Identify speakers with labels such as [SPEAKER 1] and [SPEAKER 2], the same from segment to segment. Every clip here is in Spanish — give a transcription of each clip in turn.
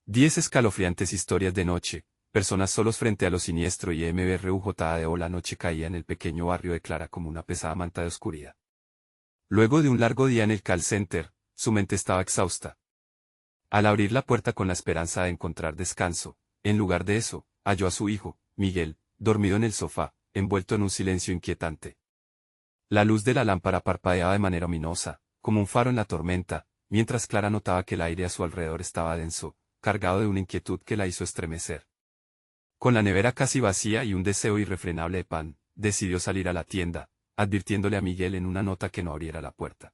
[SPEAKER 1] 10 escalofriantes historias de noche, personas solos frente a lo siniestro y MBRUJADO. La noche caía en el pequeño barrio de Clara como una pesada manta de oscuridad. Luego de un largo día en el call center, su mente estaba exhausta. Al abrir la puerta con la esperanza de encontrar descanso, en lugar de eso, halló a su hijo, Miguel, dormido en el sofá, envuelto en un silencio inquietante. La luz de la lámpara parpadeaba de manera ominosa, como un faro en la tormenta, mientras Clara notaba que el aire a su alrededor estaba denso, cargado de una inquietud que la hizo estremecer. Con la nevera casi vacía y un deseo irrefrenable de pan, decidió salir a la tienda, advirtiéndole a Miguel en una nota que no abriera la puerta.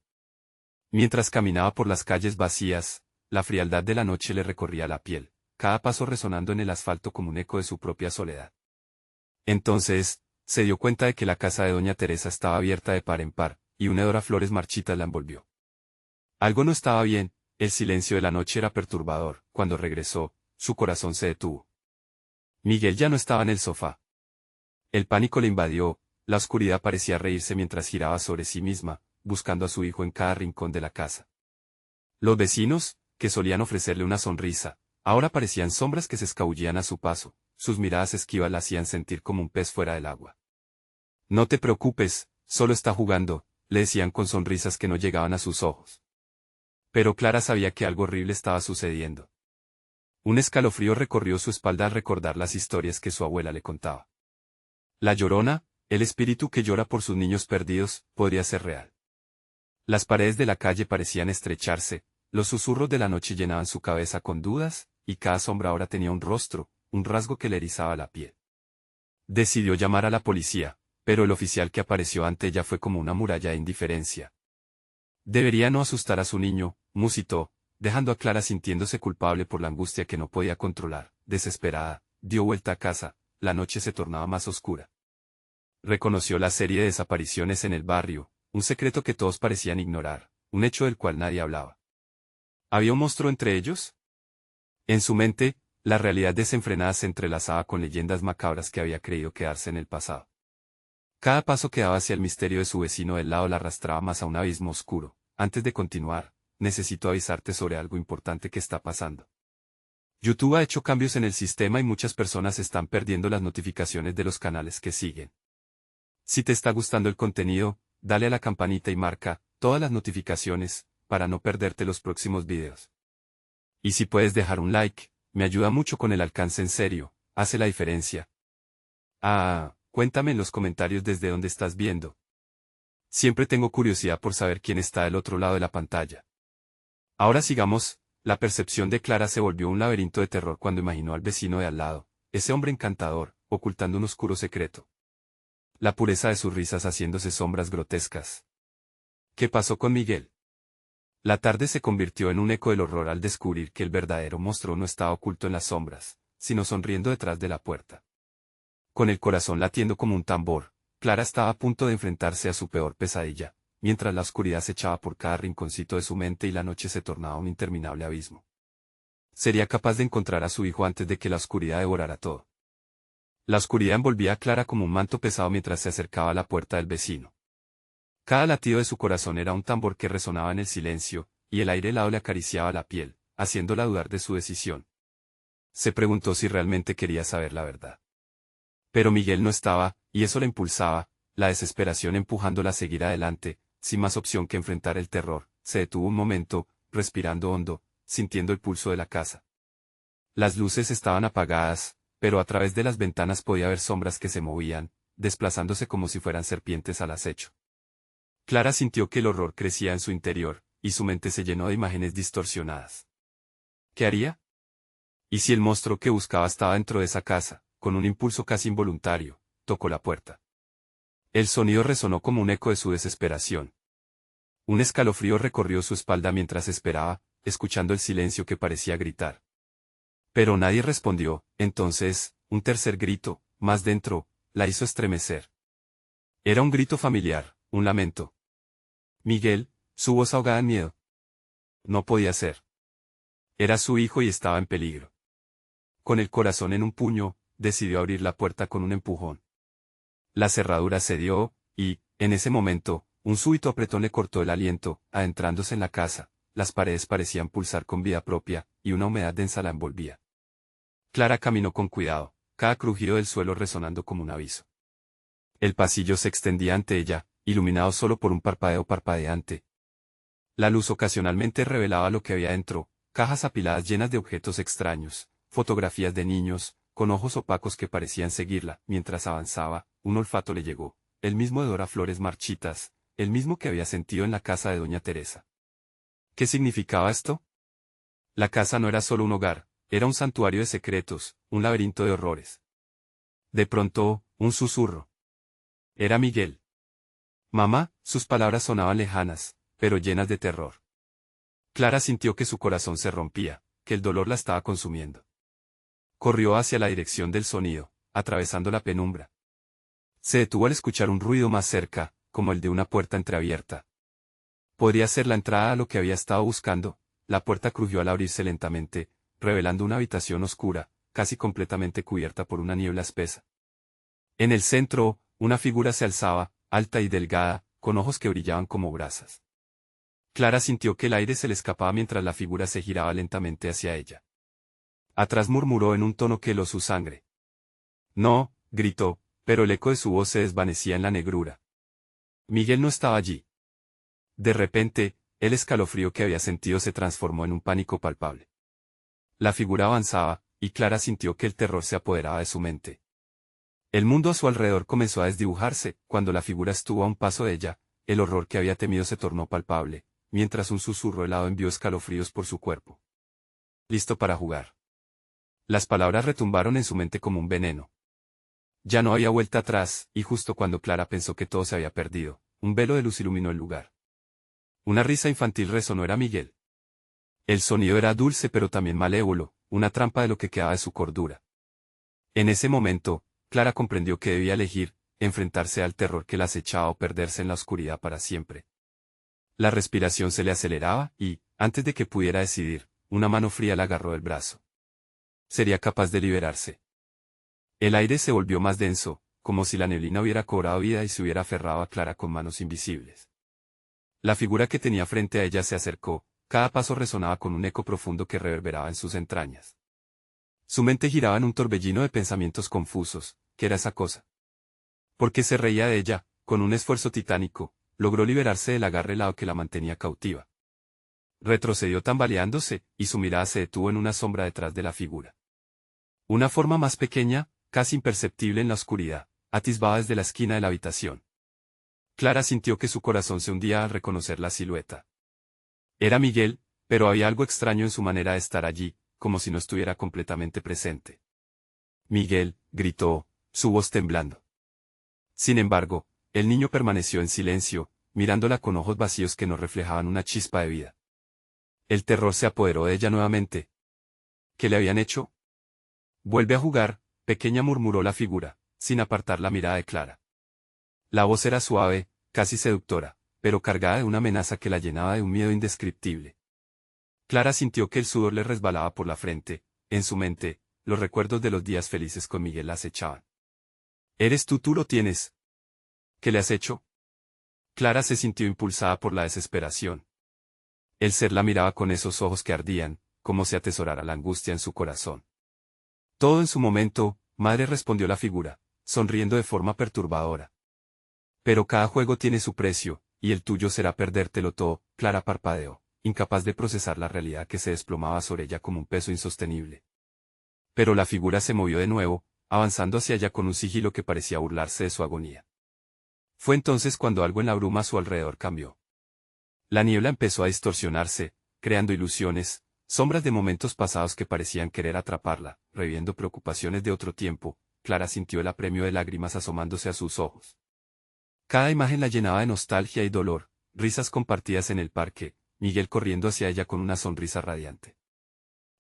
[SPEAKER 1] Mientras caminaba por las calles vacías, la frialdad de la noche le recorría la piel, cada paso resonando en el asfalto como un eco de su propia soledad. Entonces, se dio cuenta de que la casa de doña Teresa estaba abierta de par en par, y un hedor a flores marchitas la envolvió. Algo no estaba bien, el silencio de la noche era perturbador. Cuando regresó, su corazón se detuvo. Miguel ya no estaba en el sofá. El pánico le invadió, la oscuridad parecía reírse mientras giraba sobre sí misma, buscando a su hijo en cada rincón de la casa. Los vecinos, que solían ofrecerle una sonrisa, ahora parecían sombras que se escabullían a su paso, sus miradas esquivas la hacían sentir como un pez fuera del agua. No te preocupes, solo está jugando, le decían con sonrisas que no llegaban a sus ojos. Pero Clara sabía que algo horrible estaba sucediendo. Un escalofrío recorrió su espalda al recordar las historias que su abuela le contaba. La Llorona, el espíritu que llora por sus niños perdidos, podría ser real. Las paredes de la calle parecían estrecharse, los susurros de la noche llenaban su cabeza con dudas, y cada sombra ahora tenía un rostro, un rasgo que le erizaba la piel. Decidió llamar a la policía, pero el oficial que apareció ante ella fue como una muralla de indiferencia. Debería no asustar a su niño, musitó, dejando a Clara sintiéndose culpable por la angustia que no podía controlar. Desesperada, dio vuelta a casa, la noche se tornaba más oscura. Reconoció la serie de desapariciones en el barrio, un secreto que todos parecían ignorar, un hecho del cual nadie hablaba. ¿Había un monstruo entre ellos? En su mente, la realidad desenfrenada se entrelazaba con leyendas macabras que había creído quedarse en el pasado. Cada paso que daba hacia el misterio de su vecino del lado la arrastraba más a un abismo oscuro. Antes de continuar, necesito avisarte sobre algo importante que está pasando. YouTube ha hecho cambios en el sistema y muchas personas están perdiendo las notificaciones de los canales que siguen. Si te está gustando el contenido, dale a la campanita y marca todas las notificaciones, para no perderte los próximos videos. Y si puedes dejar un like, me ayuda mucho con el alcance, en serio, hace la diferencia. Cuéntame en los comentarios desde dónde estás viendo. Siempre tengo curiosidad por saber quién está del otro lado de la pantalla. Ahora sigamos. La percepción de Clara se volvió un laberinto de terror cuando imaginó al vecino de al lado, ese hombre encantador, ocultando un oscuro secreto. La pureza de sus risas haciéndose sombras grotescas. ¿Qué pasó con Miguel? La tarde se convirtió en un eco del horror al descubrir que el verdadero monstruo no estaba oculto en las sombras, sino sonriendo detrás de la puerta. Con el corazón latiendo como un tambor, Clara estaba a punto de enfrentarse a su peor pesadilla, mientras la oscuridad se echaba por cada rinconcito de su mente y la noche se tornaba un interminable abismo. ¿Sería capaz de encontrar a su hijo antes de que la oscuridad devorara todo? La oscuridad envolvía a Clara como un manto pesado mientras se acercaba a la puerta del vecino. Cada latido de su corazón era un tambor que resonaba en el silencio, y el aire helado le acariciaba la piel, haciéndola dudar de su decisión. Se preguntó si realmente quería saber la verdad. Pero Miguel no estaba, y eso la impulsaba, la desesperación empujándola a seguir adelante, sin más opción que enfrentar el terror. Se detuvo un momento, respirando hondo, sintiendo el pulso de la casa. Las luces estaban apagadas, pero a través de las ventanas podía ver sombras que se movían, desplazándose como si fueran serpientes al acecho. Clara sintió que el horror crecía en su interior, y su mente se llenó de imágenes distorsionadas. ¿Qué haría? ¿Y si el monstruo que buscaba estaba dentro de esa casa? Con un impulso casi involuntario, tocó la puerta. El sonido resonó como un eco de su desesperación. Un escalofrío recorrió su espalda mientras esperaba, escuchando el silencio que parecía gritar. Pero nadie respondió. Entonces, un tercer grito, más dentro, la hizo estremecer. Era un grito familiar, un lamento. Miguel, su voz ahogada en miedo. No podía ser. Era su hijo y estaba en peligro. Con el corazón en un puño, decidió abrir la puerta con un empujón. La cerradura cedió, y, en ese momento, un súbito apretón le cortó el aliento, adentrándose en la casa. las paredes parecían pulsar con vida propia, y una humedad densa la envolvía. Clara caminó con cuidado, cada crujido del suelo resonando como un aviso. El pasillo se extendía ante ella, iluminado solo por un parpadeo parpadeante. La luz ocasionalmente revelaba lo que había dentro, cajas apiladas llenas de objetos extraños, fotografías de niños, con ojos opacos que parecían seguirla. Mientras avanzaba, un olfato le llegó, el mismo hedor a flores marchitas, el mismo que había sentido en la casa de doña Teresa. ¿Qué significaba esto? La casa no era solo un hogar, era un santuario de secretos, un laberinto de horrores. De pronto, un susurro. Era Miguel. Mamá, sus palabras sonaban lejanas, pero llenas de terror. Clara sintió que su corazón se rompía, que el dolor la estaba consumiendo. Corrió hacia la dirección del sonido, atravesando la penumbra. Se detuvo al escuchar un ruido más cerca, como el de una puerta entreabierta. Podría ser la entrada a lo que había estado buscando. La puerta crujió al abrirse lentamente, revelando una habitación oscura, casi completamente cubierta por una niebla espesa. En el centro, una figura se alzaba, alta y delgada, con ojos que brillaban como brasas. Clara sintió que el aire se le escapaba mientras la figura se giraba lentamente hacia ella. Atrás murmuró en un tono que heló su sangre. No, gritó, pero el eco de su voz se desvanecía en la negrura. Miguel no estaba allí. De repente, el escalofrío que había sentido se transformó en un pánico palpable. La figura avanzaba, y Clara sintió que el terror se apoderaba de su mente. El mundo a su alrededor comenzó a desdibujarse. Cuando la figura estuvo a un paso de ella, el horror que había temido se tornó palpable, mientras un susurro helado envió escalofríos por su cuerpo. Listo para jugar. Las palabras retumbaron en su mente como un veneno. Ya no había vuelta atrás, y justo cuando Clara pensó que todo se había perdido, un velo de luz iluminó el lugar. Una risa infantil resonó. Era Miguel. El sonido era dulce pero también malévolo, una trampa de lo que quedaba de su cordura. En ese momento, Clara comprendió que debía elegir, enfrentarse al terror que la acechaba o perderse en la oscuridad para siempre. La respiración se le aceleraba y, antes de que pudiera decidir, una mano fría la agarró del brazo. Sería capaz de liberarse. El aire se volvió más denso, como si la neblina hubiera cobrado vida y se hubiera aferrado a Clara con manos invisibles. La figura que tenía frente a ella se acercó, cada paso resonaba con un eco profundo que reverberaba en sus entrañas. Su mente giraba en un torbellino de pensamientos confusos. ¿Qué era esa cosa? ¿Por qué se reía de ella? Con un esfuerzo titánico, logró liberarse del agarre helado que la mantenía cautiva. Retrocedió tambaleándose, y su mirada se detuvo en una sombra detrás de la figura. Una forma más pequeña, casi imperceptible en la oscuridad, atisbaba desde la esquina de la habitación. Clara sintió que su corazón se hundía al reconocer la silueta. Era Miguel, pero había algo extraño en su manera de estar allí, como si no estuviera completamente presente. Miguel, gritó, su voz temblando. Sin embargo, el niño permaneció en silencio, mirándola con ojos vacíos que no reflejaban una chispa de vida. El terror se apoderó de ella nuevamente. ¿Qué le habían hecho? Vuelve a jugar, pequeña, murmuró la figura, sin apartar la mirada de Clara. La voz era suave, casi seductora, pero cargada de una amenaza que la llenaba de un miedo indescriptible. Clara sintió que el sudor le resbalaba por la frente. En su mente, los recuerdos de los días felices con Miguel la acechaban. ¿Eres tú lo tienes? ¿Qué le has hecho? Clara se sintió impulsada por la desesperación. El ser la miraba con esos ojos que ardían, como si atesorara la angustia en su corazón. Todo en su momento, madre, respondió la figura, sonriendo de forma perturbadora. Pero cada juego tiene su precio, y el tuyo será perdértelo todo. Clara parpadeó, incapaz de procesar la realidad que se desplomaba sobre ella como un peso insostenible. Pero la figura se movió de nuevo, avanzando hacia ella con un sigilo que parecía burlarse de su agonía. Fue entonces cuando algo en la bruma a su alrededor cambió. La niebla empezó a distorsionarse, creando ilusiones, sombras de momentos pasados que parecían querer atraparla, reviviendo preocupaciones de otro tiempo. Clara sintió el apremio de lágrimas asomándose a sus ojos. Cada imagen la llenaba de nostalgia y dolor, risas compartidas en el parque, Miguel corriendo hacia ella con una sonrisa radiante.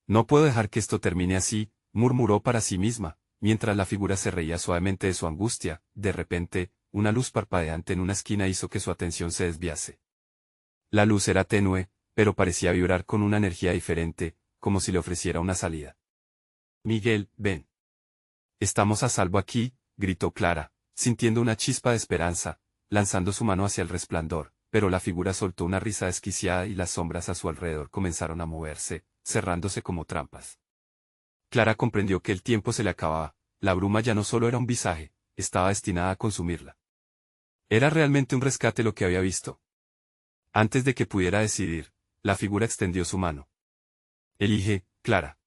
[SPEAKER 1] No puedo dejar que esto termine así, murmuró para sí misma, mientras la figura se reía suavemente de su angustia. De repente, una luz parpadeante en una esquina hizo que su atención se desviase. La luz era tenue, pero parecía vibrar con una energía diferente, como si le ofreciera una salida. Miguel, ven. Estamos a salvo aquí, gritó Clara, sintiendo una chispa de esperanza, lanzando su mano hacia el resplandor. pero la figura soltó una risa desquiciada y las sombras a su alrededor comenzaron a moverse, cerrándose como trampas. Clara comprendió que el tiempo se le acababa, la bruma ya no solo era un visaje, estaba destinada a consumirla. Era realmente un rescate lo que había visto. Antes de que pudiera decidir, la figura extendió su mano. Elige, Clara.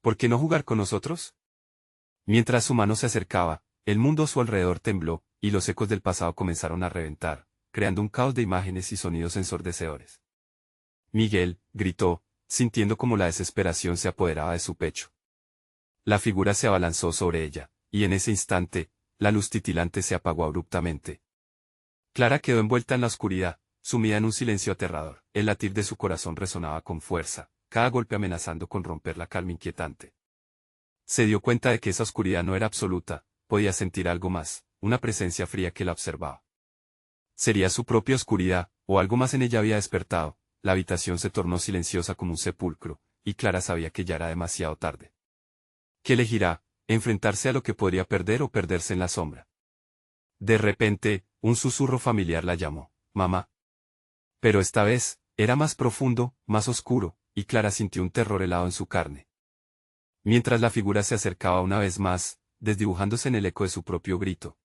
[SPEAKER 1] ¿Por qué no jugar con nosotros? Mientras su mano se acercaba, el mundo a su alrededor tembló, y los ecos del pasado comenzaron a reventar, creando un caos de imágenes y sonidos ensordecedores. Miguel, gritó, sintiendo como la desesperación se apoderaba de su pecho. La figura se abalanzó sobre ella, y en ese instante, la luz titilante se apagó abruptamente. Clara quedó envuelta en la oscuridad, sumida en un silencio aterrador. El latir de su corazón resonaba con fuerza, cada golpe amenazando con romper la calma inquietante. Se dio cuenta de que esa oscuridad no era absoluta, podía sentir algo más, una presencia fría que la observaba. Sería su propia oscuridad, o algo más en ella había despertado. La habitación se tornó silenciosa como un sepulcro, y Clara sabía que ya era demasiado tarde. ¿Qué elegirá? ¿Enfrentarse a lo que podría perder o perderse en la sombra? De repente, un susurro familiar la llamó, mamá. Pero esta vez, era más profundo, más oscuro, y Clara sintió un terror helado en su carne. Mientras la figura se acercaba una vez más, desdibujándose en el eco de su propio grito.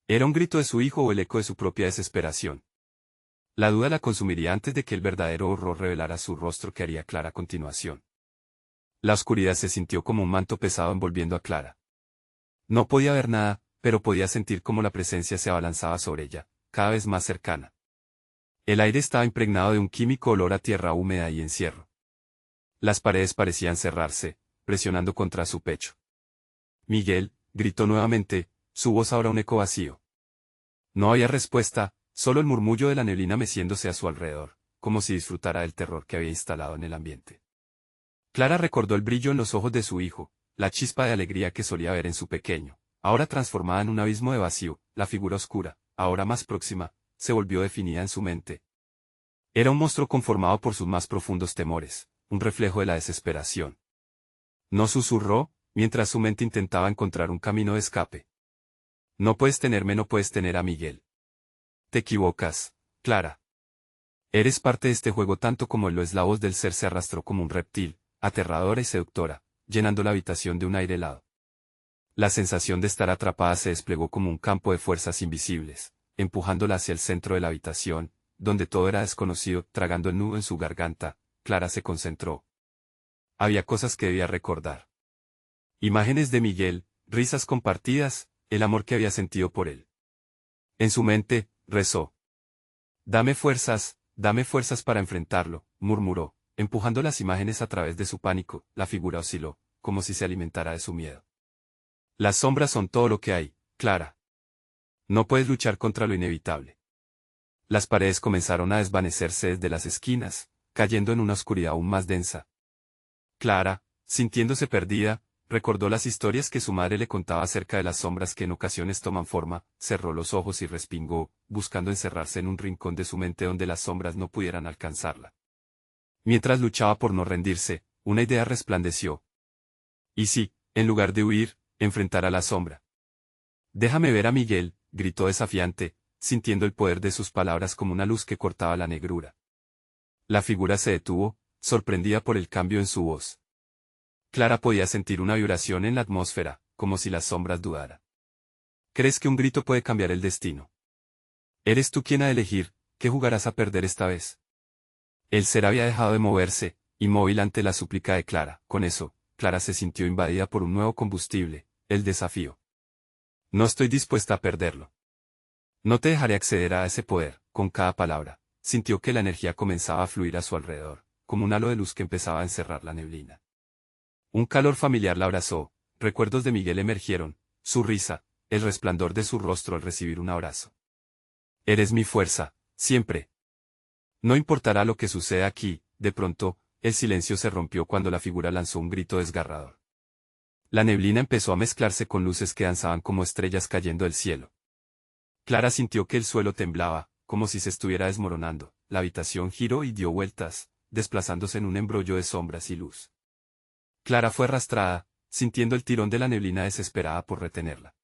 [SPEAKER 1] ¿Era un grito de su hijo o el eco de su propia desesperación? La duda la consumiría antes de que el verdadero horror revelara su rostro que haría Clara a continuación. La oscuridad se sintió como un manto pesado envolviendo a Clara. No podía ver nada, pero podía sentir cómo la presencia se abalanzaba sobre ella, cada vez más cercana. El aire estaba impregnado de un químico olor a tierra húmeda y encierro. Las paredes parecían cerrarse, presionando contra su pecho. Miguel, gritó nuevamente, su voz ahora un eco vacío. No había respuesta, solo el murmullo de la neblina meciéndose a su alrededor, como si disfrutara del terror que había instalado en el ambiente. Clara recordó el brillo en los ojos de su hijo, la chispa de alegría que solía ver en su pequeño, ahora transformada en un abismo de vacío. La figura oscura, ahora más próxima, se volvió definida en su mente. Era un monstruo conformado por sus más profundos temores, un reflejo de la desesperación. No susurró, mientras su mente intentaba encontrar un camino de escape. No puedes tenerme, no puedes tener a Miguel. Te equivocas, Clara. Eres parte de este juego tanto como lo es. La voz del ser se arrastró como un reptil, aterradora y seductora, llenando la habitación de un aire helado. La sensación de estar atrapada se desplegó como un campo de fuerzas invisibles, empujándola hacia el centro de la habitación, donde todo era desconocido. Tragando el nudo en su garganta, Clara se concentró. Había cosas que debía recordar. Imágenes de Miguel, risas compartidas, el amor que había sentido por él. En su mente, rezó. Dame fuerzas para enfrentarlo, murmuró, empujando las imágenes a través de su pánico. La figura osciló, como si se alimentara de su miedo. Las sombras son todo lo que hay, Clara. No puedes luchar contra lo inevitable. Las paredes comenzaron a desvanecerse desde las esquinas, cayendo en una oscuridad aún más densa. Clara, sintiéndose perdida, recordó las historias que su madre le contaba acerca de las sombras que en ocasiones toman forma. Cerró los ojos y respingó, buscando encerrarse en un rincón de su mente donde las sombras no pudieran alcanzarla. Mientras luchaba por no rendirse, una idea resplandeció. ¿Y si, en lugar de huir, enfrentara la sombra? Déjame ver a Miguel, gritó desafiante, sintiendo el poder de sus palabras como una luz que cortaba la negrura. La figura se detuvo, sorprendida por el cambio en su voz. Clara podía sentir una vibración en la atmósfera, como si las sombras dudara. ¿Crees que un grito puede cambiar el destino? Eres tú quien ha de elegir, ¿qué jugarás a perder esta vez? El ser había dejado de moverse, inmóvil ante la súplica de Clara. Con eso, Clara se sintió invadida por un nuevo combustible, el desafío. No estoy dispuesta a perderlo. No te dejaré acceder a ese poder. Con cada palabra, sintió que la energía comenzaba a fluir a su alrededor, como un halo de luz que empezaba a encerrar la neblina. Un calor familiar la abrazó, recuerdos de Miguel emergieron, su risa, el resplandor de su rostro al recibir un abrazo. Eres mi fuerza, siempre. No importará lo que suceda aquí. De pronto, el silencio se rompió cuando la figura lanzó un grito desgarrador. La neblina empezó a mezclarse con luces que danzaban como estrellas cayendo del cielo. Clara sintió que el suelo temblaba, como si se estuviera desmoronando. La habitación giró y dio vueltas, desplazándose en un embrollo de sombras y luz. Clara fue arrastrada, sintiendo el tirón de la neblina desesperada por retenerla.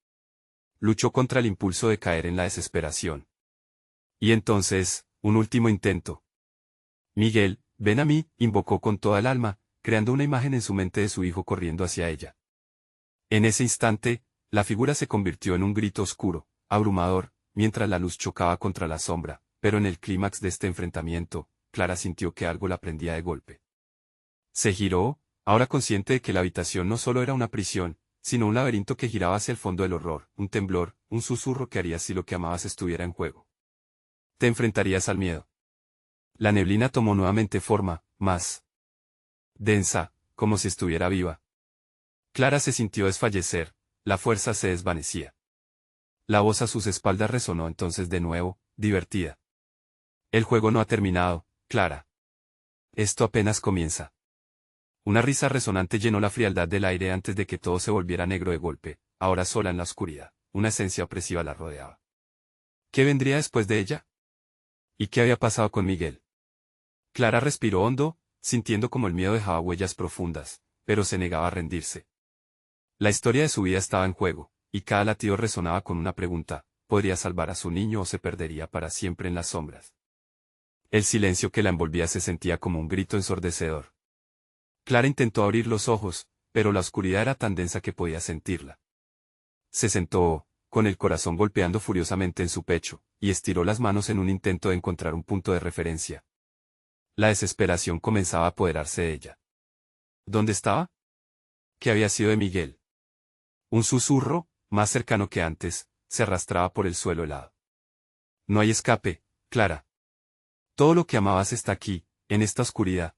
[SPEAKER 1] Luchó contra el impulso de caer en la desesperación. Y entonces, un último intento. Miguel, ven a mí, invocó con toda el alma, creando una imagen en su mente de su hijo corriendo hacia ella. En ese instante, la figura se convirtió en un grito oscuro, abrumador, mientras la luz chocaba contra la sombra, pero en el clímax de este enfrentamiento, Clara sintió que algo la prendía de golpe. Se giró, ahora consciente de que la habitación no solo era una prisión, sino un laberinto que giraba hacia el fondo del horror, un temblor, un susurro que haría si lo que amabas estuviera en juego. Te enfrentarías al miedo. La neblina tomó nuevamente forma, más densa, como si estuviera viva. Clara se sintió desfallecer, la fuerza se desvanecía. La voz a sus espaldas resonó entonces de nuevo, divertida. El juego no ha terminado, Clara. Esto apenas comienza. Una risa resonante llenó la frialdad del aire antes de que todo se volviera negro de golpe, ahora sola en la oscuridad, una esencia opresiva la rodeaba. ¿Qué vendría después de ella? ¿Y qué había pasado con Miguel? Clara respiró hondo, sintiendo como el miedo dejaba huellas profundas, pero se negaba a rendirse. La historia de su vida estaba en juego, y cada latido resonaba con una pregunta: ¿podría salvar a su niño o se perdería para siempre en las sombras? El silencio que la envolvía se sentía como un grito ensordecedor. Clara intentó abrir los ojos, pero la oscuridad era tan densa que podía sentirla. Se sentó, con el corazón golpeando furiosamente en su pecho, y estiró las manos en un intento de encontrar un punto de referencia. La desesperación comenzaba a apoderarse de ella. ¿Dónde estaba? ¿Qué había sido de Miguel? Un susurro, más cercano que antes, se arrastraba por el suelo helado. No hay escape, Clara. Todo lo que amabas está aquí, en esta oscuridad.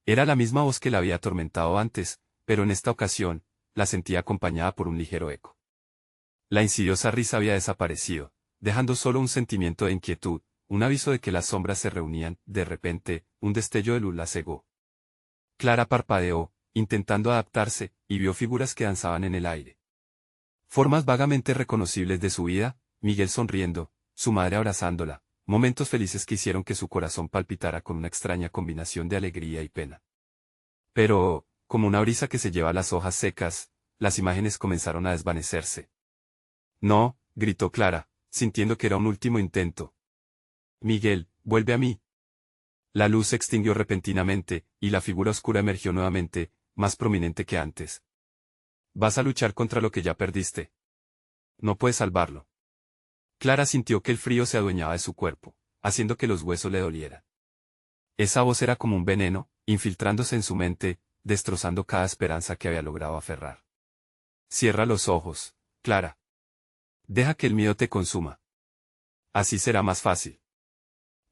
[SPEAKER 1] Era la misma voz que la había atormentado antes, pero en esta ocasión, la sentía acompañada por un ligero eco. La insidiosa risa había desaparecido, dejando solo un sentimiento de inquietud, un aviso de que las sombras se reunían. De repente, un destello de luz la cegó. Clara parpadeó, intentando adaptarse, y vio figuras que danzaban en el aire. Formas vagamente reconocibles de su vida, Miguel sonriendo, su madre abrazándola, momentos felices que hicieron que su corazón palpitara con una extraña combinación de alegría y pena. Pero, como una brisa que se lleva las hojas secas, las imágenes comenzaron a desvanecerse. No, gritó Clara, sintiendo que era un último intento. Miguel, vuelve a mí. La luz se extinguió repentinamente, y la figura oscura emergió nuevamente, más prominente que antes. Vas a luchar contra lo que ya perdiste. No puedes salvarlo. Clara sintió que el frío se adueñaba de su cuerpo, haciendo que los huesos le dolieran. Esa voz era como un veneno, infiltrándose en su mente, destrozando cada esperanza que había logrado aferrar. Cierra los ojos, Clara. Deja que el miedo te consuma. Así será más fácil.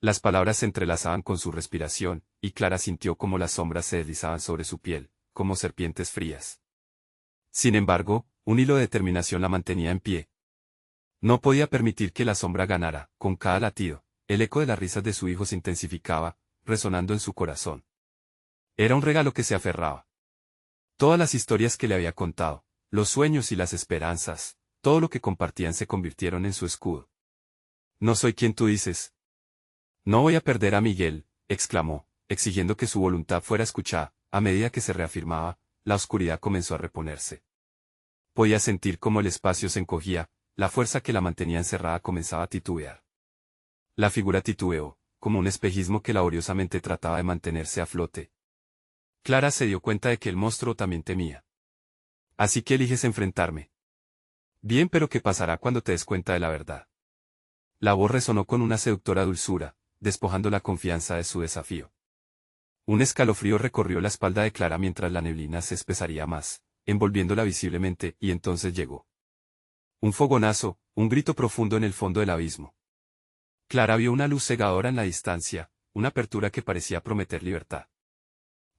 [SPEAKER 1] Las palabras se entrelazaban con su respiración, y Clara sintió como las sombras se deslizaban sobre su piel, como serpientes frías. Sin embargo, un hilo de determinación la mantenía en pie. No podía permitir que la sombra ganara. Con cada latido, el eco de las risas de su hijo se intensificaba, resonando en su corazón. Era un regalo que se aferraba. Todas las historias que le había contado, los sueños y las esperanzas, todo lo que compartían se convirtieron en su escudo. No soy quien tú dices. No voy a perder a Miguel, exclamó, exigiendo que su voluntad fuera escuchada. A medida que se reafirmaba, la oscuridad comenzó a reponerse. Podía sentir cómo el espacio se encogía, la fuerza que la mantenía encerrada comenzaba a titubear. La figura titubeó, como un espejismo que laboriosamente trataba de mantenerse a flote. Clara se dio cuenta de que el monstruo también temía. Así que eliges enfrentarme. Bien, pero ¿qué pasará cuando te des cuenta de la verdad? La voz resonó con una seductora dulzura, despojando la confianza de su desafío. Un escalofrío recorrió la espalda de Clara mientras la neblina se espesaría más, envolviéndola visiblemente, y entonces llegó. Un fogonazo, un grito profundo en el fondo del abismo. Clara vio una luz cegadora en la distancia, una apertura que parecía prometer libertad.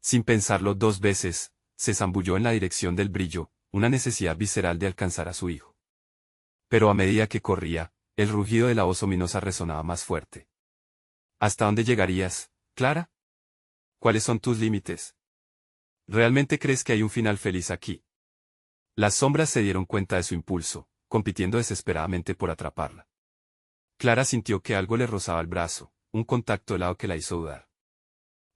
[SPEAKER 1] Sin pensarlo dos veces, se zambulló en la dirección del brillo, una necesidad visceral de alcanzar a su hijo. Pero a medida que corría, el rugido de la voz ominosa resonaba más fuerte. ¿Hasta dónde llegarías, Clara? ¿Cuáles son tus límites? ¿Realmente crees que hay un final feliz aquí? Las sombras se dieron cuenta de su impulso, compitiendo desesperadamente por atraparla. Clara sintió que algo le rozaba el brazo, un contacto helado que la hizo dudar.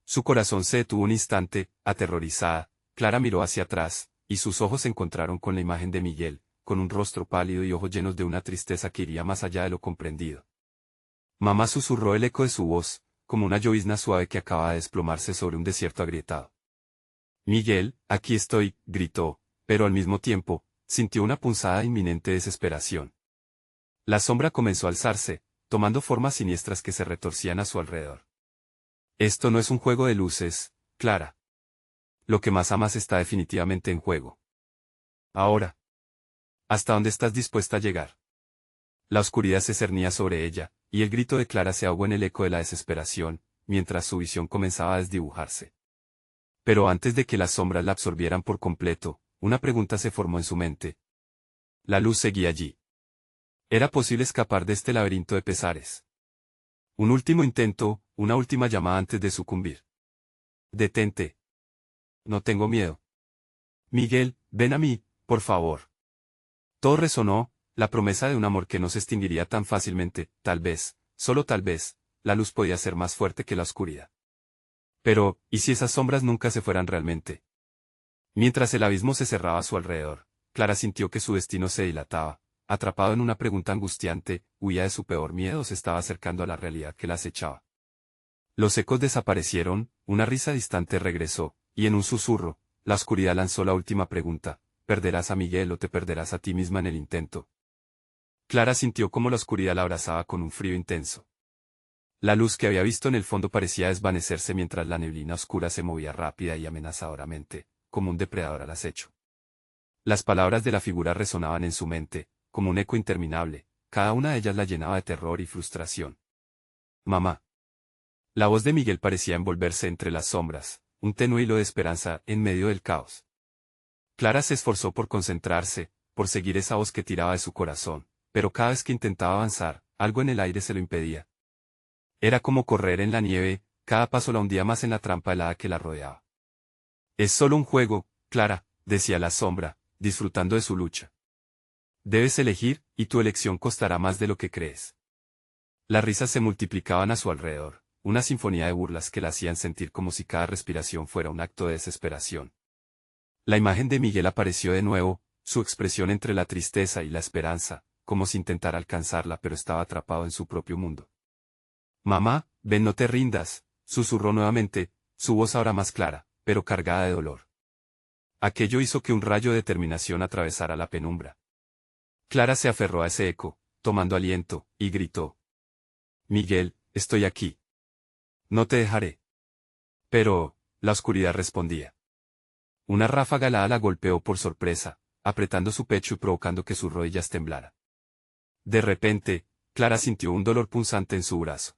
[SPEAKER 1] Su corazón se detuvo un instante, aterrorizada. Clara miró hacia atrás, y sus ojos se encontraron con la imagen de Miguel, con un rostro pálido y ojos llenos de una tristeza que iría más allá de lo comprendido. Mamá, susurró el eco de su voz, como una llovizna suave que acaba de desplomarse sobre un desierto agrietado. Miguel, aquí estoy, gritó, pero al mismo tiempo, sintió una punzada de inminente desesperación. La sombra comenzó a alzarse, tomando formas siniestras que se retorcían a su alrededor. Esto no es un juego de luces, Clara. Lo que más amas está definitivamente en juego. Ahora. ¿Hasta dónde estás dispuesta a llegar? La oscuridad se cernía sobre ella, y el grito de Clara se ahogó en el eco de la desesperación, mientras su visión comenzaba a desdibujarse. Pero antes de que las sombras la absorbieran por completo, una pregunta se formó en su mente. La luz seguía allí. ¿Era posible escapar de este laberinto de pesares? Un último intento, una última llamada antes de sucumbir. Detente. No tengo miedo. Miguel, ven a mí, por favor. Todo resonó, la promesa de un amor que no se extinguiría tan fácilmente, tal vez, solo tal vez, la luz podía ser más fuerte que la oscuridad. Pero, ¿y si esas sombras nunca se fueran realmente? Mientras el abismo se cerraba a su alrededor, Clara sintió que su destino se dilataba, atrapado en una pregunta angustiante, huía de su peor miedo o se estaba acercando a la realidad que la acechaba. Los ecos desaparecieron, una risa distante regresó, y en un susurro, la oscuridad lanzó la última pregunta: ¿perderás a Miguel o te perderás a ti misma en el intento? Clara sintió cómo la oscuridad la abrazaba con un frío intenso. La luz que había visto en el fondo parecía desvanecerse mientras la neblina oscura se movía rápida y amenazadoramente, como un depredador al acecho. Las palabras de la figura resonaban en su mente, como un eco interminable, cada una de ellas la llenaba de terror y frustración. Mamá. La voz de Miguel parecía envolverse entre las sombras, un tenue hilo de esperanza en medio del caos. Clara se esforzó por concentrarse, por seguir esa voz que tiraba de su corazón, pero cada vez que intentaba avanzar, algo en el aire se lo impedía. Era como correr en la nieve, cada paso la hundía más en la trampa helada que la rodeaba. Es solo un juego, Clara, decía la sombra, disfrutando de su lucha. Debes elegir, y tu elección costará más de lo que crees. Las risas se multiplicaban a su alrededor, una sinfonía de burlas que la hacían sentir como si cada respiración fuera un acto de desesperación. La imagen de Miguel apareció de nuevo, su expresión entre la tristeza y la esperanza, como si intentara alcanzarla pero estaba atrapado en su propio mundo. Mamá, ven, no te rindas, susurró nuevamente, su voz ahora más clara, pero cargada de dolor. Aquello hizo que un rayo de determinación atravesara la penumbra. Clara se aferró a ese eco, tomando aliento, y gritó: Miguel, estoy aquí. No te dejaré. Pero, la oscuridad respondía. Una ráfaga helada la golpeó por sorpresa, apretando su pecho y provocando que sus rodillas temblaran. De repente, Clara sintió un dolor punzante en su brazo.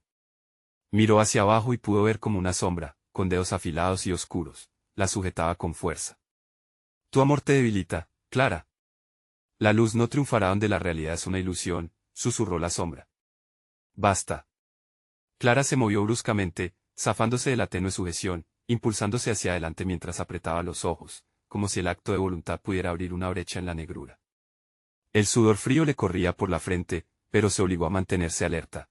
[SPEAKER 1] Miró hacia abajo y pudo ver como una sombra, con dedos afilados y oscuros, la sujetaba con fuerza. Tu amor te debilita, Clara. La luz no triunfará donde la realidad es una ilusión, susurró la sombra. Basta. Clara se movió bruscamente, zafándose de la tenue sujeción, impulsándose hacia adelante mientras apretaba los ojos, como si el acto de voluntad pudiera abrir una brecha en la negrura. El sudor frío le corría por la frente, pero se obligó a mantenerse alerta.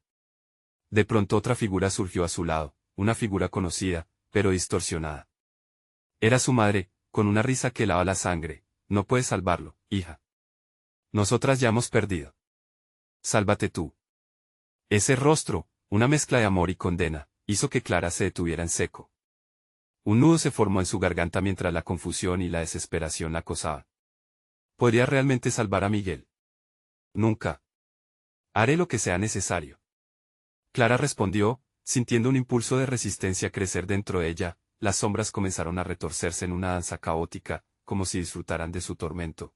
[SPEAKER 1] De pronto otra figura surgió a su lado, una figura conocida, pero distorsionada. Era su madre, con una risa que helaba la sangre. No puedes salvarlo, hija. Nosotras ya hemos perdido. Sálvate tú. Ese rostro, una mezcla de amor y condena, hizo que Clara se detuviera en seco. Un nudo se formó en su garganta mientras la confusión y la desesperación la acosaban. ¿Podría realmente salvar a Miguel? Nunca. Haré lo que sea necesario. Clara respondió, sintiendo un impulso de resistencia crecer dentro de ella. Las sombras comenzaron a retorcerse en una danza caótica, como si disfrutaran de su tormento.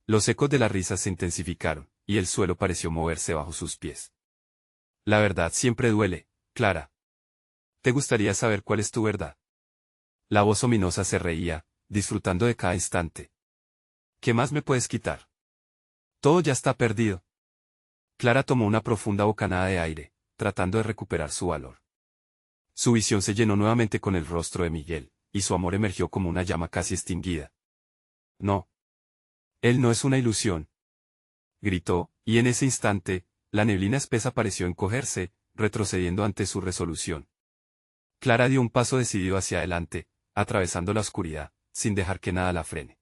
[SPEAKER 1] Los ecos de la risa se intensificaron, y el suelo pareció moverse bajo sus pies. La verdad siempre duele, Clara. ¿Te gustaría saber cuál es tu verdad? La voz ominosa se reía, disfrutando de cada instante. ¿Qué más me puedes quitar? Todo ya está perdido. Clara tomó una profunda bocanada de aire, tratando de recuperar su valor. Su visión se llenó nuevamente con el rostro de Miguel, y su amor emergió como una llama casi extinguida. No. Él no es una ilusión. Gritó, y en ese instante, la neblina espesa pareció encogerse, retrocediendo ante su resolución. Clara dio un paso decidido hacia adelante, atravesando la oscuridad, sin dejar que nada la frene.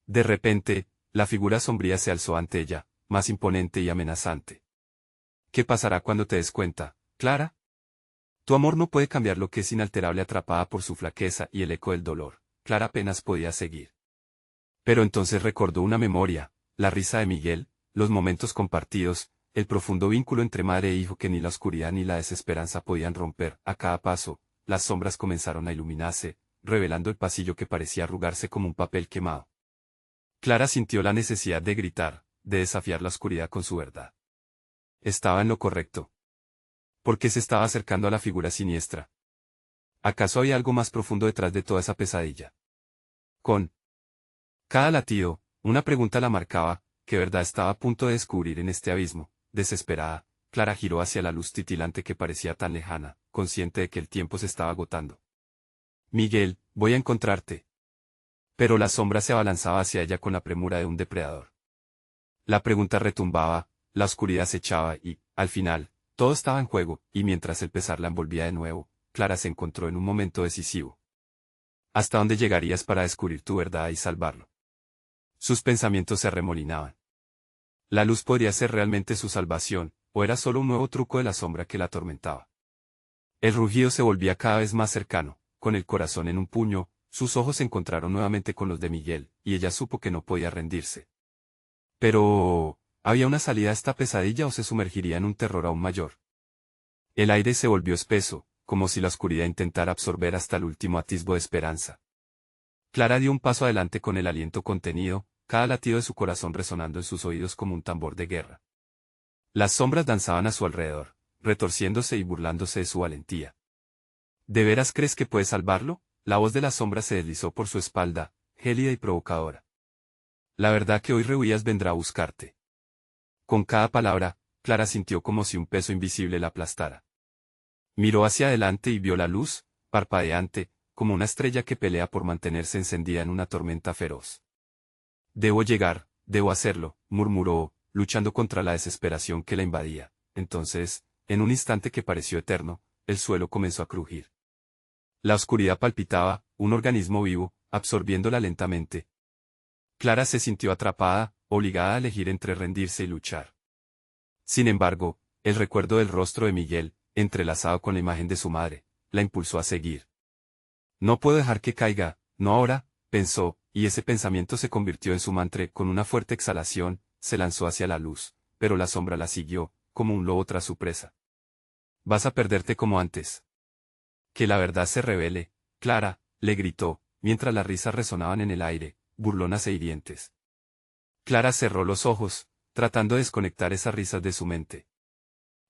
[SPEAKER 1] De repente, la figura sombría se alzó ante ella, más imponente y amenazante. ¿Qué pasará cuando te des cuenta, Clara? Tu amor no puede cambiar lo que es inalterable atrapada por su flaqueza y el eco del dolor. Clara apenas podía seguir. Pero entonces recordó una memoria, la risa de Miguel, los momentos compartidos, el profundo vínculo entre madre e hijo que ni la oscuridad ni la desesperanza podían romper. A cada paso, las sombras comenzaron a iluminarse, revelando el pasillo que parecía arrugarse como un papel quemado. Clara sintió la necesidad de gritar, de desafiar la oscuridad con su verdad. Estaba en lo correcto. ¿Por qué se estaba acercando a la figura siniestra? ¿Acaso había algo más profundo detrás de toda esa pesadilla? Con cada latido, una pregunta la marcaba, ¿qué verdad estaba a punto de descubrir en este abismo? Desesperada, Clara giró hacia la luz titilante que parecía tan lejana, consciente de que el tiempo se estaba agotando. Miguel, voy a encontrarte. Pero la sombra se abalanzaba hacia ella con la premura de un depredador. La pregunta retumbaba, la oscuridad se echaba y, al final, todo estaba en juego, y mientras el pesar la envolvía de nuevo, Clara se encontró en un momento decisivo. ¿Hasta dónde llegarías para descubrir tu verdad y salvarlo? Sus pensamientos se arremolinaban. La luz podría ser realmente su salvación, o era solo un nuevo truco de la sombra que la atormentaba. El rugido se volvía cada vez más cercano, con el corazón en un puño, sus ojos se encontraron nuevamente con los de Miguel, y ella supo que no podía rendirse. Pero, ¿había una salida a esta pesadilla o se sumergiría en un terror aún mayor? El aire se volvió espeso, como si la oscuridad intentara absorber hasta el último atisbo de esperanza. Clara dio un paso adelante con el aliento contenido, cada latido de su corazón resonando en sus oídos como un tambor de guerra. Las sombras danzaban a su alrededor, retorciéndose y burlándose de su valentía. ¿De veras crees que puedes salvarlo? La voz de la sombra se deslizó por su espalda, gélida y provocadora. La verdad que hoy rehuías vendrá a buscarte. Con cada palabra, Clara sintió como si un peso invisible la aplastara. Miró hacia adelante y vio la luz, parpadeante, como una estrella que pelea por mantenerse encendida en una tormenta feroz. Debo llegar, debo hacerlo, murmuró, luchando contra la desesperación que la invadía. Entonces, en un instante que pareció eterno, el suelo comenzó a crujir. La oscuridad palpitaba, un organismo vivo, absorbiéndola lentamente. Clara se sintió atrapada, obligada a elegir entre rendirse y luchar. Sin embargo, el recuerdo del rostro de Miguel, entrelazado con la imagen de su madre, la impulsó a seguir. No puedo dejar que caiga, no ahora, pensó, y ese pensamiento se convirtió en su mantra. Con una fuerte exhalación, se lanzó hacia la luz, pero la sombra la siguió, como un lobo tras su presa. Vas a perderte como antes. Que la verdad se revele, Clara, le gritó, mientras las risas resonaban en el aire, burlonas e hirientes. Clara cerró los ojos, tratando de desconectar esas risas de su mente.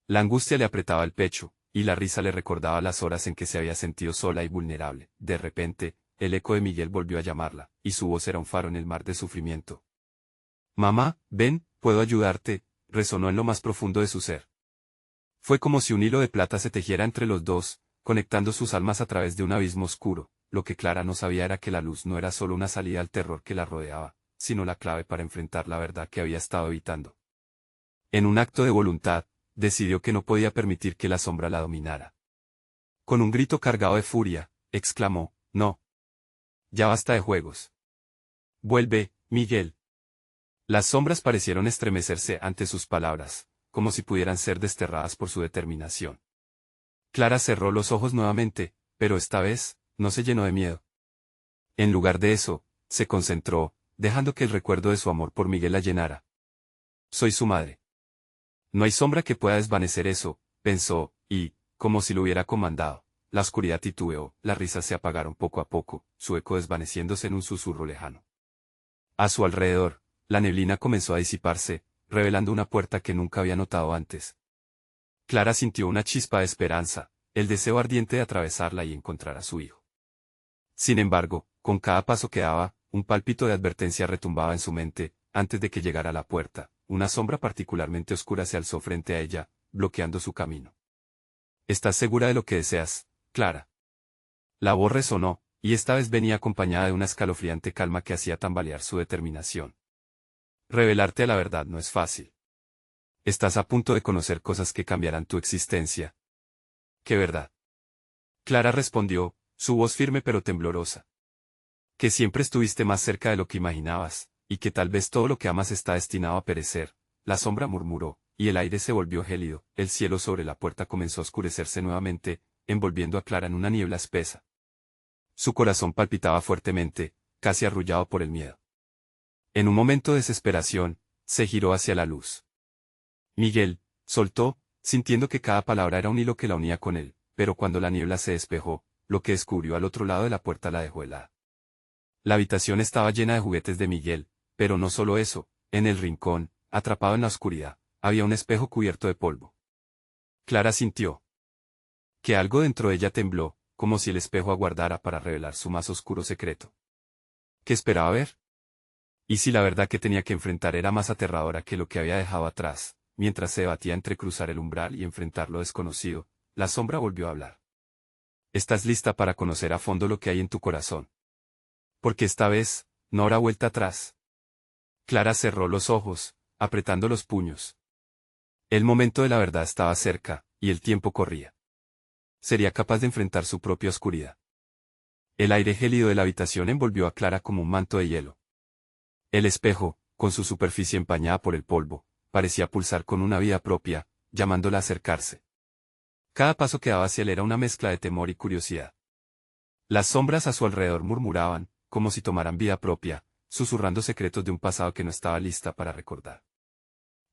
[SPEAKER 1] La angustia le apretaba el pecho, y la risa le recordaba las horas en que se había sentido sola y vulnerable. De repente, el eco de Miguel volvió a llamarla, y su voz era un faro en el mar de sufrimiento. Mamá, ven, puedo ayudarte, resonó en lo más profundo de su ser. Fue como si un hilo de plata se tejiera entre los dos, conectando sus almas a través de un abismo oscuro. Lo que Clara no sabía era que la luz no era solo una salida al terror que la rodeaba, sino la clave para enfrentar la verdad que había estado evitando. En un acto de voluntad, decidió que no podía permitir que la sombra la dominara. Con un grito cargado de furia, exclamó, no. Ya basta de juegos. Vuelve, Miguel. Las sombras parecieron estremecerse ante sus palabras, como si pudieran ser desterradas por su determinación. Clara cerró los ojos nuevamente, pero esta vez, no se llenó de miedo. En lugar de eso, se concentró, dejando que el recuerdo de su amor por Miguel la llenara. Soy su madre. No hay sombra que pueda desvanecer eso, pensó, y, como si lo hubiera comandado, la oscuridad titubeó, las risas se apagaron poco a poco, su eco desvaneciéndose en un susurro lejano. A su alrededor, la neblina comenzó a disiparse, revelando una puerta que nunca había notado antes. Clara sintió una chispa de esperanza, el deseo ardiente de atravesarla y encontrar a su hijo. Sin embargo, con cada paso que daba, un pálpito de advertencia retumbaba en su mente. Antes de que llegara a la puerta, una sombra particularmente oscura se alzó frente a ella, bloqueando su camino. ¿Estás segura de lo que deseas, Clara? La voz resonó, y esta vez venía acompañada de una escalofriante calma que hacía tambalear su determinación. Revelarte a la verdad no es fácil. Estás a punto de conocer cosas que cambiarán tu existencia. ¿Qué verdad? Clara respondió, su voz firme pero temblorosa. Que siempre estuviste más cerca de lo que imaginabas, y que tal vez todo lo que amas está destinado a perecer. La sombra murmuró, y el aire se volvió gélido, el cielo sobre la puerta comenzó a oscurecerse nuevamente, envolviendo a Clara en una niebla espesa. Su corazón palpitaba fuertemente, casi arrullado por el miedo. En un momento de desesperación, se giró hacia la luz. Miguel, soltó, sintiendo que cada palabra era un hilo que la unía con él, pero cuando la niebla se despejó, lo que descubrió al otro lado de la puerta la dejó helada. La habitación estaba llena de juguetes de Miguel, pero no solo eso, en el rincón, atrapado en la oscuridad, había un espejo cubierto de polvo. Clara sintió que algo dentro de ella tembló, como si el espejo aguardara para revelar su más oscuro secreto. ¿Qué esperaba ver? Y si la verdad que tenía que enfrentar era más aterradora que lo que había dejado atrás, mientras se debatía entre cruzar el umbral y enfrentar lo desconocido, la sombra volvió a hablar. ¿Estás lista para conocer a fondo lo que hay en tu corazón? Porque esta vez, no habrá vuelta atrás. Clara cerró los ojos, apretando los puños. El momento de la verdad estaba cerca, y el tiempo corría. Sería capaz de enfrentar su propia oscuridad. El aire gélido de la habitación envolvió a Clara como un manto de hielo. El espejo, con su superficie empañada por el polvo, parecía pulsar con una vida propia, llamándola a acercarse. Cada paso que daba hacia él era una mezcla de temor y curiosidad. Las sombras a su alrededor murmuraban, como si tomaran vida propia, susurrando secretos de un pasado que no estaba lista para recordar.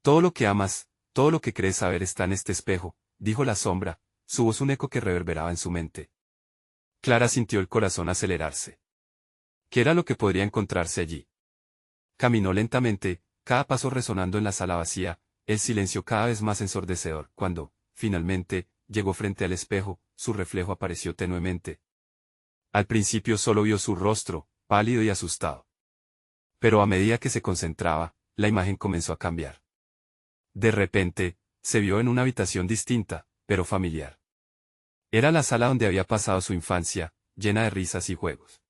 [SPEAKER 1] Todo lo que amas, todo lo que crees saber está en este espejo, dijo la sombra, su voz un eco que reverberaba en su mente. Clara sintió el corazón acelerarse. ¿Qué era lo que podría encontrarse allí? Caminó lentamente, cada paso resonando en la sala vacía, el silencio cada vez más ensordecedor, cuando, finalmente, llegó frente al espejo, su reflejo apareció tenuemente. Al principio solo vio su rostro, pálido y asustado. Pero a medida que se concentraba, la imagen comenzó a cambiar. De repente, se vio en una habitación distinta, pero familiar. Era la sala donde había pasado su infancia, llena de risas y juegos.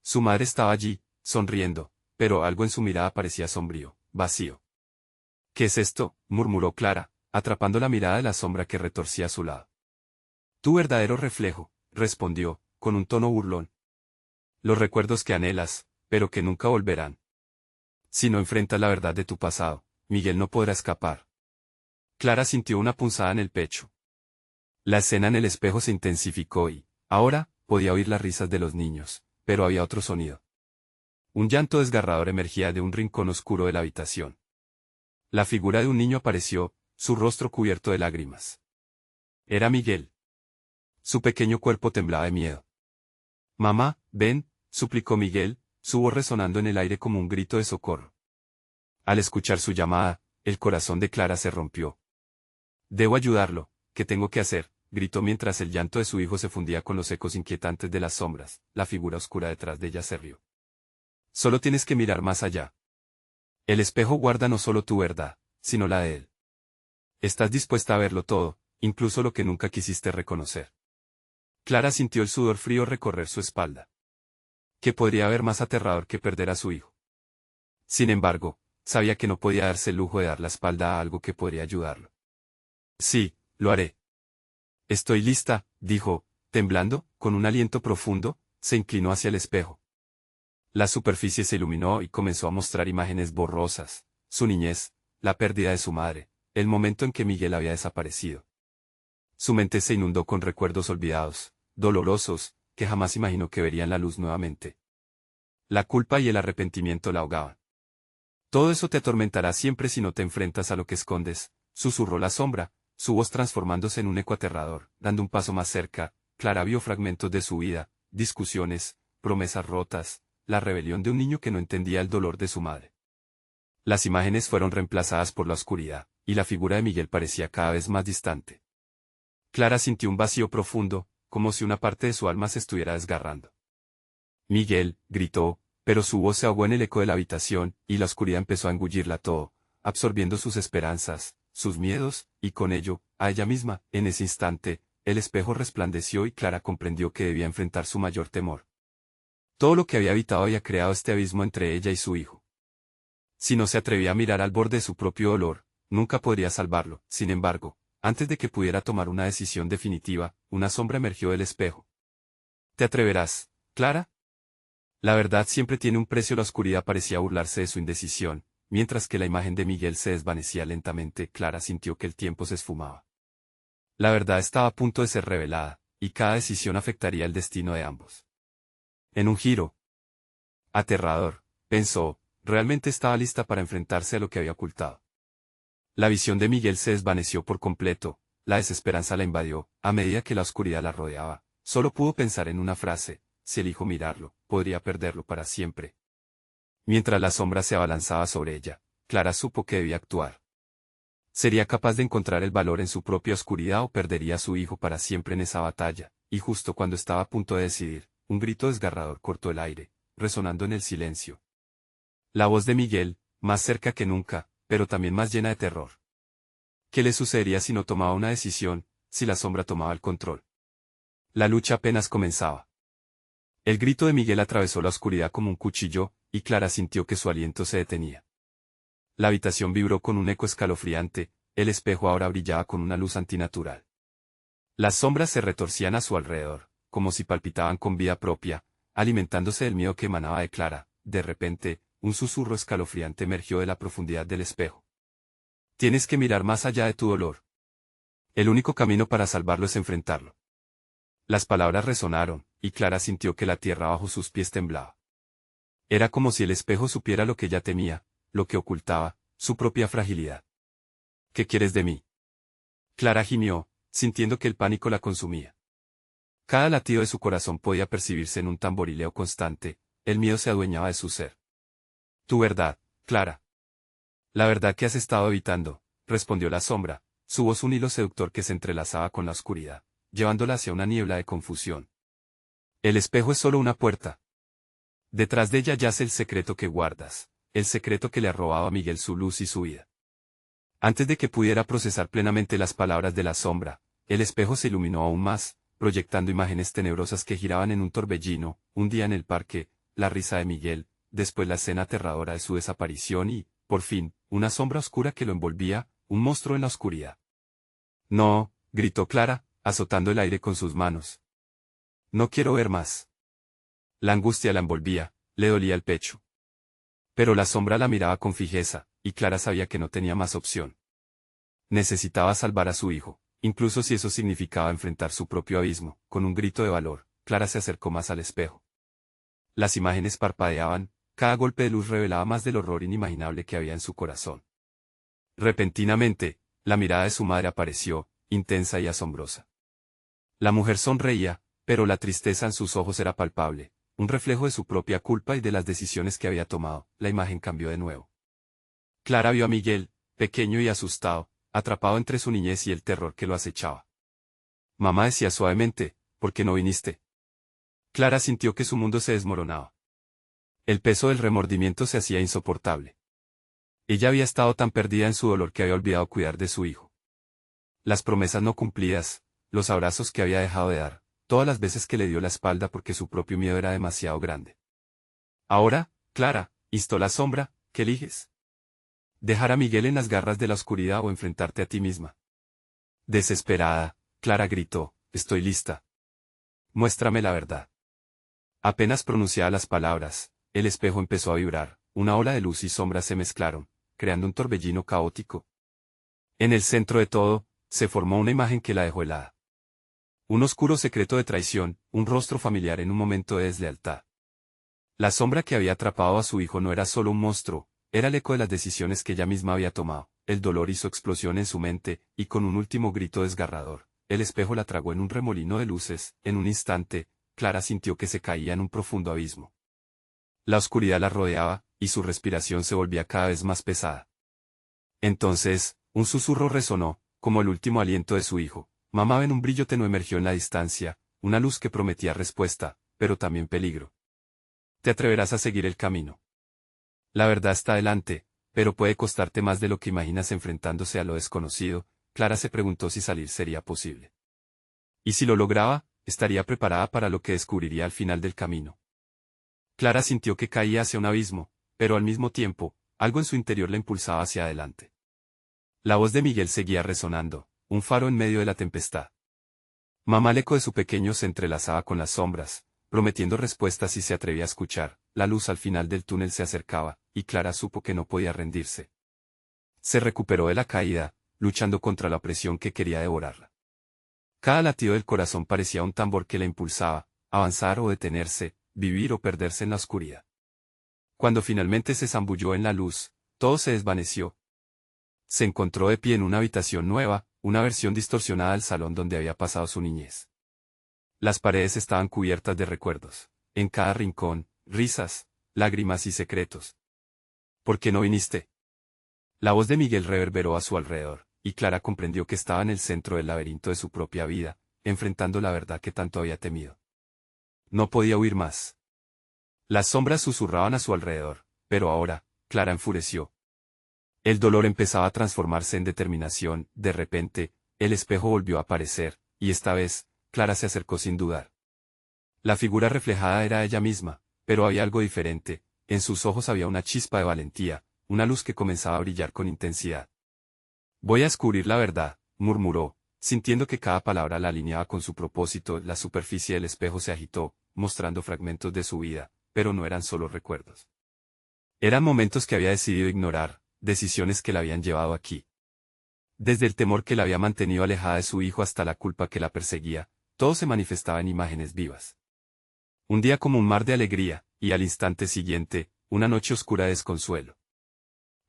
[SPEAKER 1] Su madre estaba allí, sonriendo, pero algo en su mirada parecía sombrío, vacío. ¿Qué es esto?, murmuró Clara, atrapando la mirada de la sombra que retorcía a su lado. Tu verdadero reflejo, respondió, con un tono burlón. Los recuerdos que anhelas, pero que nunca volverán. Si no enfrentas la verdad de tu pasado, Miguel no podrá escapar. Clara sintió una punzada en el pecho. La escena en el espejo se intensificó y, ahora, podía oír las risas de los niños, pero había otro sonido. Un llanto desgarrador emergía de un rincón oscuro de la habitación. La figura de un niño apareció, su rostro cubierto de lágrimas. Era Miguel. Su pequeño cuerpo temblaba de miedo. Mamá, ven, suplicó Miguel, su voz resonando en el aire como un grito de socorro. Al escuchar su llamada, el corazón de Clara se rompió. Debo ayudarlo, ¿qué tengo que hacer?, gritó mientras el llanto de su hijo se fundía con los ecos inquietantes de las sombras. La figura oscura detrás de ella se rió. Solo tienes que mirar más allá. El espejo guarda no solo tu verdad, sino la de él. Estás dispuesta a verlo todo, incluso lo que nunca quisiste reconocer. Clara sintió el sudor frío recorrer su espalda. ¿Qué podría haber más aterrador que perder a su hijo? Sin embargo, sabía que no podía darse el lujo de dar la espalda a algo que podría ayudarlo. Sí, lo haré. Estoy lista, dijo, temblando, con un aliento profundo, se inclinó hacia el espejo. La superficie se iluminó y comenzó a mostrar imágenes borrosas, su niñez, la pérdida de su madre, el momento en que Miguel había desaparecido. Su mente se inundó con recuerdos olvidados, dolorosos, que jamás imaginó que verían la luz nuevamente. La culpa y el arrepentimiento la ahogaban. Todo eso te atormentará siempre si no te enfrentas a lo que escondes, susurró la sombra, su voz transformándose en un eco aterrador. Dando un paso más cerca, Clara vio fragmentos de su vida, discusiones, promesas rotas, la rebelión de un niño que no entendía el dolor de su madre. Las imágenes fueron reemplazadas por la oscuridad, y la figura de Miguel parecía cada vez más distante. Clara sintió un vacío profundo, como si una parte de su alma se estuviera desgarrando. Miguel, gritó, pero su voz se ahogó en el eco de la habitación, y la oscuridad empezó a engullirla todo, absorbiendo sus esperanzas, sus miedos, y con ello, a ella misma. En ese instante, el espejo resplandeció y Clara comprendió que debía enfrentar su mayor temor. Todo lo que había habitado había creado este abismo entre ella y su hijo. Si no se atrevía a mirar al borde de su propio dolor, nunca podría salvarlo. Sin embargo, antes de que pudiera tomar una decisión definitiva, una sombra emergió del espejo. ¿Te atreverás, Clara? La verdad siempre tiene un precio. La oscuridad parecía burlarse de su indecisión, mientras que la imagen de Miguel se desvanecía lentamente. Clara sintió que el tiempo se esfumaba. La verdad estaba a punto de ser revelada, y cada decisión afectaría el destino de ambos. En un giro aterrador, pensó, realmente estaba lista para enfrentarse a lo que había ocultado. La visión de Miguel se desvaneció por completo, la desesperanza la invadió, a medida que la oscuridad la rodeaba. Solo pudo pensar en una frase: si elijo mirarlo, podría perderlo para siempre. Mientras la sombra se abalanzaba sobre ella, Clara supo que debía actuar. Sería capaz de encontrar el valor en su propia oscuridad o perdería a su hijo para siempre en esa batalla, y justo cuando estaba a punto de decidir, un grito desgarrador cortó el aire, resonando en el silencio. La voz de Miguel, más cerca que nunca, pero también más llena de terror. ¿Qué le sucedería si no tomaba una decisión, si la sombra tomaba el control? La lucha apenas comenzaba. El grito de Miguel atravesó la oscuridad como un cuchillo, y Clara sintió que su aliento se detenía. La habitación vibró con un eco escalofriante, el espejo ahora brillaba con una luz antinatural. Las sombras se retorcían a su alrededor, como si palpitaban con vida propia, alimentándose del miedo que emanaba de Clara. De repente, un susurro escalofriante emergió de la profundidad del espejo. Tienes que mirar más allá de tu dolor. El único camino para salvarlo es enfrentarlo. Las palabras resonaron, y Clara sintió que la tierra bajo sus pies temblaba. Era como si el espejo supiera lo que ella temía, lo que ocultaba, su propia fragilidad. ¿Qué quieres de mí? Clara gimió, sintiendo que el pánico la consumía. Cada latido de su corazón podía percibirse en un tamborileo constante, el miedo se adueñaba de su ser. Tu verdad, Clara. La verdad que has estado evitando, respondió la sombra, su voz un hilo seductor que se entrelazaba con la oscuridad, llevándola hacia una niebla de confusión. El espejo es solo una puerta. Detrás de ella yace el secreto que guardas, el secreto que le ha robado a Miguel su luz y su vida. Antes de que pudiera procesar plenamente las palabras de la sombra, el espejo se iluminó aún más, proyectando imágenes tenebrosas que giraban en un torbellino, un día en el parque, la risa de Miguel, después la escena aterradora de su desaparición y, por fin, una sombra oscura que lo envolvía, un monstruo en la oscuridad. No, gritó Clara, azotando el aire con sus manos. No quiero ver más. La angustia la envolvía, le dolía el pecho. Pero la sombra la miraba con fijeza, y Clara sabía que no tenía más opción. Necesitaba salvar a su hijo, incluso si eso significaba enfrentar su propio abismo. Con un grito de valor, Clara se acercó más al espejo. Las imágenes parpadeaban, cada golpe de luz revelaba más del horror inimaginable que había en su corazón. Repentinamente, la mirada de su madre apareció, intensa y asombrosa. La mujer sonreía, pero la tristeza en sus ojos era palpable, un reflejo de su propia culpa y de las decisiones que había tomado. La imagen cambió de nuevo. Clara vio a Miguel, pequeño y asustado, atrapado entre su niñez y el terror que lo acechaba. Mamá, decía suavemente, ¿por qué no viniste? Clara sintió que su mundo se desmoronaba. El peso del remordimiento se hacía insoportable. Ella había estado tan perdida en su dolor que había olvidado cuidar de su hijo. Las promesas no cumplidas, los abrazos que había dejado de dar, todas las veces que le dio la espalda porque su propio miedo era demasiado grande. Ahora, Clara, instó la sombra, ¿qué eliges? ¿Dejar a Miguel en las garras de la oscuridad o enfrentarte a ti misma? Desesperada, Clara gritó, estoy lista. Muéstrame la verdad. Apenas pronunciaba las palabras, el espejo empezó a vibrar, una ola de luz y sombra se mezclaron, creando un torbellino caótico. En el centro de todo, se formó una imagen que la dejó helada. Un oscuro secreto de traición, un rostro familiar en un momento de deslealtad. La sombra que había atrapado a su hijo no era solo un monstruo, era el eco de las decisiones que ella misma había tomado. El dolor hizo explosión en su mente, y con un último grito desgarrador, el espejo la tragó en un remolino de luces. En un instante, Clara sintió que se caía en un profundo abismo. La oscuridad la rodeaba, y su respiración se volvía cada vez más pesada. Entonces, un susurro resonó, como el último aliento de su hijo. Mamá, en un brillo tenue emergió en la distancia, una luz que prometía respuesta, pero también peligro. Te atreverás a seguir el camino. La verdad está delante, pero puede costarte más de lo que imaginas enfrentándose a lo desconocido. Clara se preguntó si salir sería posible. Y si lo lograba, estaría preparada para lo que descubriría al final del camino. Clara sintió que caía hacia un abismo, pero al mismo tiempo, algo en su interior la impulsaba hacia adelante. La voz de Miguel seguía resonando, un faro en medio de la tempestad. Mamá, el eco de su pequeño se entrelazaba con las sombras, prometiendo respuestas si se atrevía a escuchar. La luz al final del túnel se acercaba, y Clara supo que no podía rendirse. Se recuperó de la caída, luchando contra la opresión que quería devorarla. Cada latido del corazón parecía un tambor que la impulsaba, avanzar o detenerse, vivir o perderse en la oscuridad. Cuando finalmente se zambulló en la luz, todo se desvaneció. Se encontró de pie en una habitación nueva, una versión distorsionada del salón donde había pasado su niñez. Las paredes estaban cubiertas de recuerdos, en cada rincón, risas, lágrimas y secretos. ¿Por qué no viniste? La voz de Miguel reverberó a su alrededor, y Clara comprendió que estaba en el centro del laberinto de su propia vida, enfrentando la verdad que tanto había temido. No podía huir más. Las sombras susurraban a su alrededor, pero ahora, Clara enfureció. El dolor empezaba a transformarse en determinación, de repente, el espejo volvió a aparecer, y esta vez, Clara se acercó sin dudar. La figura reflejada era ella misma, pero había algo diferente, en sus ojos había una chispa de valentía, una luz que comenzaba a brillar con intensidad. Voy a descubrir la verdad, murmuró, sintiendo que cada palabra la alineaba con su propósito. La superficie del espejo se agitó, mostrando fragmentos de su vida, pero no eran solo recuerdos. Eran momentos que había decidido ignorar, decisiones que la habían llevado aquí. Desde el temor que la había mantenido alejada de su hijo hasta la culpa que la perseguía, todo se manifestaba en imágenes vivas. Un día como un mar de alegría, y al instante siguiente, una noche oscura de desconsuelo.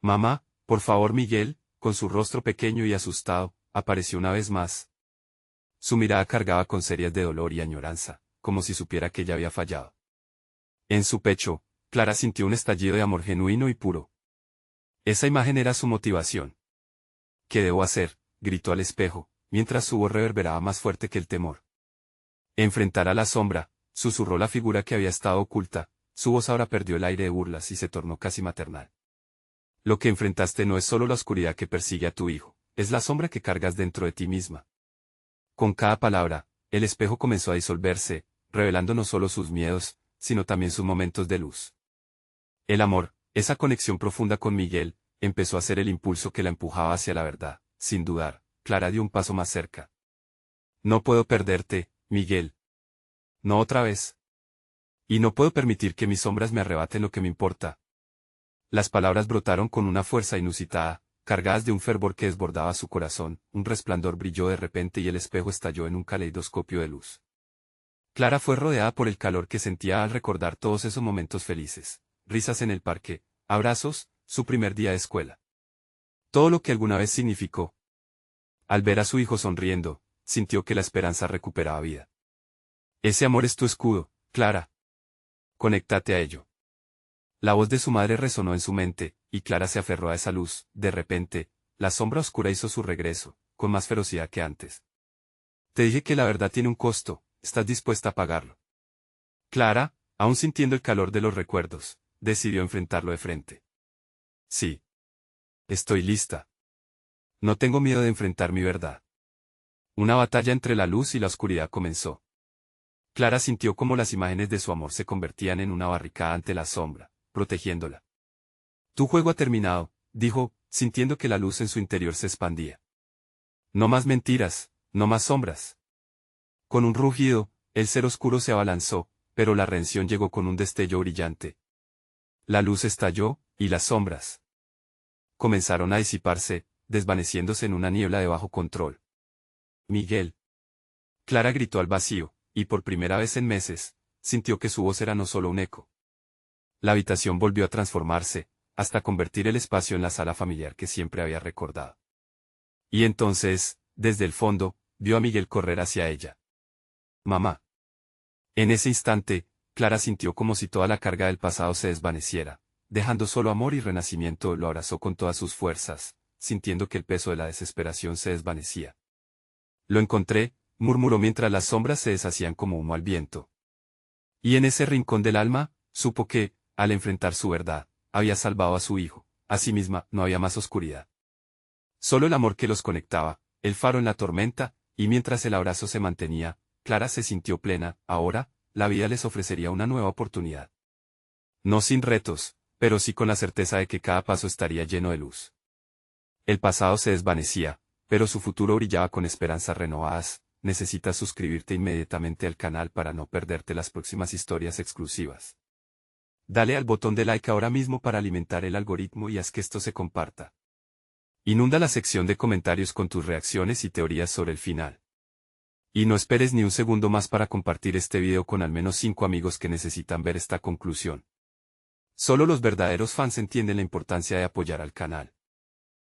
[SPEAKER 1] Mamá, por favor. Miguel, con su rostro pequeño y asustado, apareció una vez más. Su mirada cargaba con serias de dolor y añoranza, como si supiera que ella había fallado. En su pecho, Clara sintió un estallido de amor genuino y puro. Esa imagen era su motivación. ¿Qué debo hacer?, gritó al espejo, mientras su voz reverberaba más fuerte que el temor. Enfrentar a la sombra, susurró la figura que había estado oculta, su voz ahora perdió el aire de burlas y se tornó casi maternal. Lo que enfrentaste no es solo la oscuridad que persigue a tu hijo, es la sombra que cargas dentro de ti misma. Con cada palabra, el espejo comenzó a disolverse, revelando no solo sus miedos, sino también sus momentos de luz. El amor, esa conexión profunda con Miguel, empezó a ser el impulso que la empujaba hacia la verdad. Sin dudar, Clara dio un paso más cerca. No puedo perderte, Miguel. No otra vez. Y no puedo permitir que mis sombras me arrebaten lo que me importa. Las palabras brotaron con una fuerza inusitada, cargadas de un fervor que desbordaba su corazón. Un resplandor brilló de repente y el espejo estalló en un caleidoscopio de luz. Clara fue rodeada por el calor que sentía al recordar todos esos momentos felices, risas en el parque, abrazos, su primer día de escuela. Todo lo que alguna vez significó. Al ver a su hijo sonriendo, sintió que la esperanza recuperaba vida. Ese amor es tu escudo, Clara. Conéctate a ello. La voz de su madre resonó en su mente, y Clara se aferró a esa luz. De repente, la sombra oscura hizo su regreso, con más ferocidad que antes. Te dije que la verdad tiene un costo, ¿estás dispuesta a pagarlo? Clara, aún sintiendo el calor de los recuerdos, decidió enfrentarlo de frente. Sí. Estoy lista. No tengo miedo de enfrentar mi verdad. Una batalla entre la luz y la oscuridad comenzó. Clara sintió cómo las imágenes de su amor se convertían en una barricada ante la sombra, protegiéndola. Tu juego ha terminado, dijo, sintiendo que la luz en su interior se expandía. No más mentiras, no más sombras. Con un rugido, el ser oscuro se abalanzó, pero la redención llegó con un destello brillante. La luz estalló, y las sombras comenzaron a disiparse, desvaneciéndose en una niebla de bajo control. Miguel. Clara gritó al vacío, y por primera vez en meses, sintió que su voz era no solo un eco. La habitación volvió a transformarse, hasta convertir el espacio en la sala familiar que siempre había recordado. Y entonces, desde el fondo, vio a Miguel correr hacia ella. Mamá. En ese instante, Clara sintió como si toda la carga del pasado se desvaneciera, dejando solo amor y renacimiento. Lo abrazó con todas sus fuerzas, sintiendo que el peso de la desesperación se desvanecía. Lo encontré, murmuró mientras las sombras se deshacían como humo al viento. Y en ese rincón del alma, supo que, al enfrentar su verdad, había salvado a su hijo. Asimismo, no había más oscuridad. Solo el amor que los conectaba, el faro en la tormenta, y mientras el abrazo se mantenía, Clara se sintió plena. Ahora, la vida les ofrecería una nueva oportunidad. No sin retos, pero sí con la certeza de que cada paso estaría lleno de luz. El pasado se desvanecía, pero su futuro brillaba con esperanzas renovadas. Necesitas suscribirte inmediatamente al canal para no perderte las próximas historias exclusivas. Dale al botón de like ahora mismo para alimentar el algoritmo y haz que esto se comparta. Inunda la sección de comentarios con tus reacciones y teorías sobre el final. Y no esperes ni un segundo más para compartir este video con al menos 5 amigos que necesitan ver esta conclusión. Solo los verdaderos fans entienden la importancia de apoyar al canal.